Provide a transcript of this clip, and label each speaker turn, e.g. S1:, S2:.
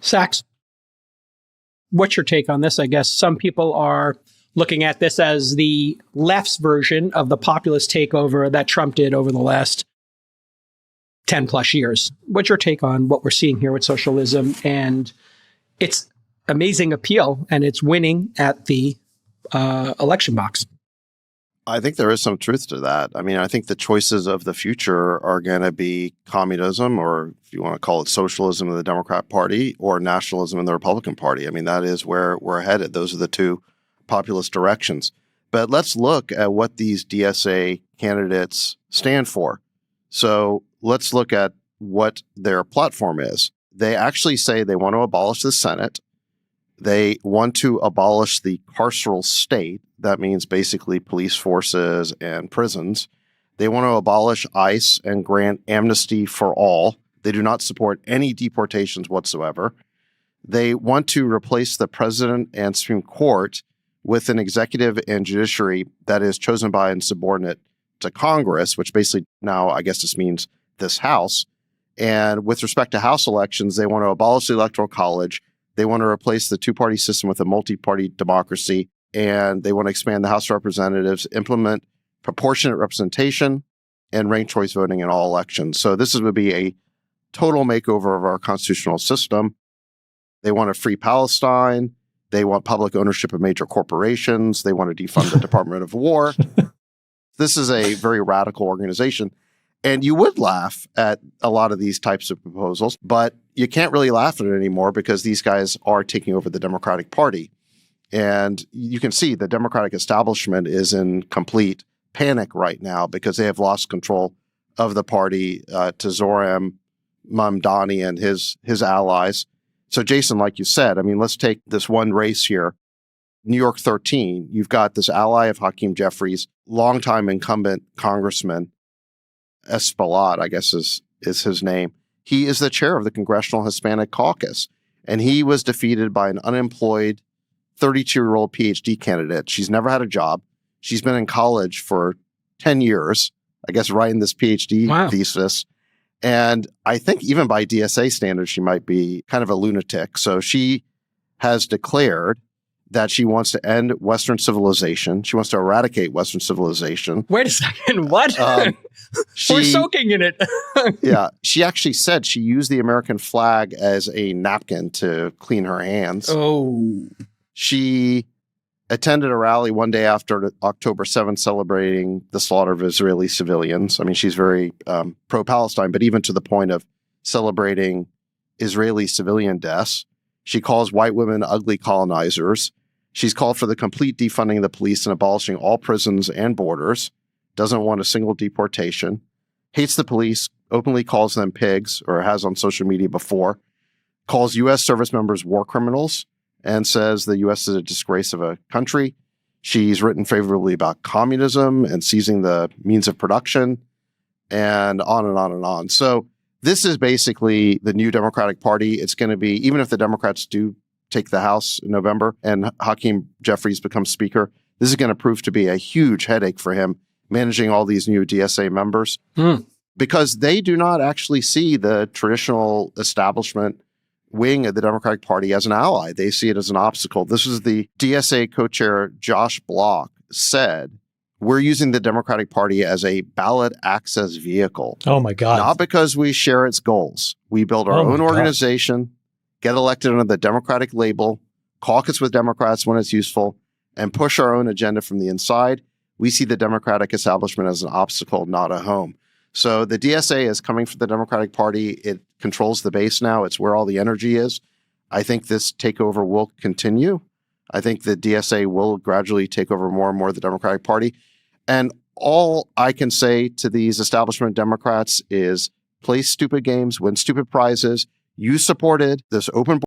S1: Sachs, what's your take on this? I guess some people are looking at this as the left's version of the populist takeover that Trump did over the last 10 plus years. What's your take on what we're seeing here with socialism and its amazing appeal and its winning at the election box?
S2: I think there is some truth to that. I mean, I think the choices of the future are going to be communism, or if you want to call it socialism in the Democrat Party, or nationalism in the Republican Party. I mean, that is where we're headed. Those are the two populist directions. But let's look at what these DSA candidates stand for. So let's look at what their platform is. They actually say they want to abolish the Senate. They want to abolish the carceral state. That means basically police forces and prisons. They want to abolish ICE and grant amnesty for all. They do not support any deportations whatsoever. They want to replace the president and Supreme Court with an executive and judiciary that is chosen by and subordinate to Congress, which basically now I guess this means this House. And with respect to House elections, they want to abolish the Electoral College. They want to replace the two-party system with a multi-party democracy. And they want to expand the House of Representatives, implement proportionate representation, and ranked choice voting in all elections. So this would be a total makeover of our constitutional system. They want a free Palestine. They want public ownership of major corporations. They want to defund the Department of War. This is a very radical organization. And you would laugh at a lot of these types of proposals, but you can't really laugh at it anymore because these guys are taking over the Democratic Party. And you can see the Democratic establishment is in complete panic right now because they have lost control of the party to Zohran Mamdani and his allies. So, Jason, like you said, I mean, let's take this one race here. New York 13, you've got this ally of Hakeem Jeffries, longtime incumbent congressman, Ballot, I guess is his name. He is the chair of the Congressional Hispanic Caucus, and he was defeated by an unemployed 32-year-old PhD candidate. She's never had a job. She's been in college for 10 years, I guess, writing this PhD thesis. And I think even by DSA standards, she might be kind of a lunatic. So she has declared that she wants to end Western civilization. She wants to eradicate Western civilization.
S1: Wait a second. What? We're soaking in it.
S2: Yeah. She actually said she used the American flag as a napkin to clean her hands.
S1: Oh.
S2: She attended a rally one day after October 7th celebrating the slaughter of Israeli civilians. I mean, she's very pro-Palestine, but even to the point of celebrating Israeli civilian deaths. She calls white women ugly colonizers. She's called for the complete defunding of the police and abolishing all prisons and borders. Doesn't want a single deportation. Hates the police, openly calls them pigs, or has on social media before. Calls U.S. service members war criminals and says the U.S. is a disgrace of a country. She's written favorably about communism and seizing the means of production, and on and on and on. So this is basically the new Democratic Party. It's going to be, even if the Democrats do take the House in November and Hakeem Jeffries becomes Speaker, this is going to prove to be a huge headache for him managing all these new DSA members because they do not actually see the traditional establishment wing of the Democratic Party as an ally. They see it as an obstacle. This is the DSA co-chair Josh Block said, we're using the Democratic Party as a ballot access vehicle.
S1: Oh, my God.
S2: Not because we share its goals. We build our own organization, get elected under the Democratic label, caucus with Democrats when it's useful, and push our own agenda from the inside. We see the Democratic establishment as an obstacle, not a home. So the DSA is coming for the Democratic Party. It controls the base now. It's where all the energy is. I think this takeover will continue. I think the DSA will gradually take over more and more of the Democratic Party. And all I can say to these establishment Democrats is play stupid games, win stupid prizes. You supported this open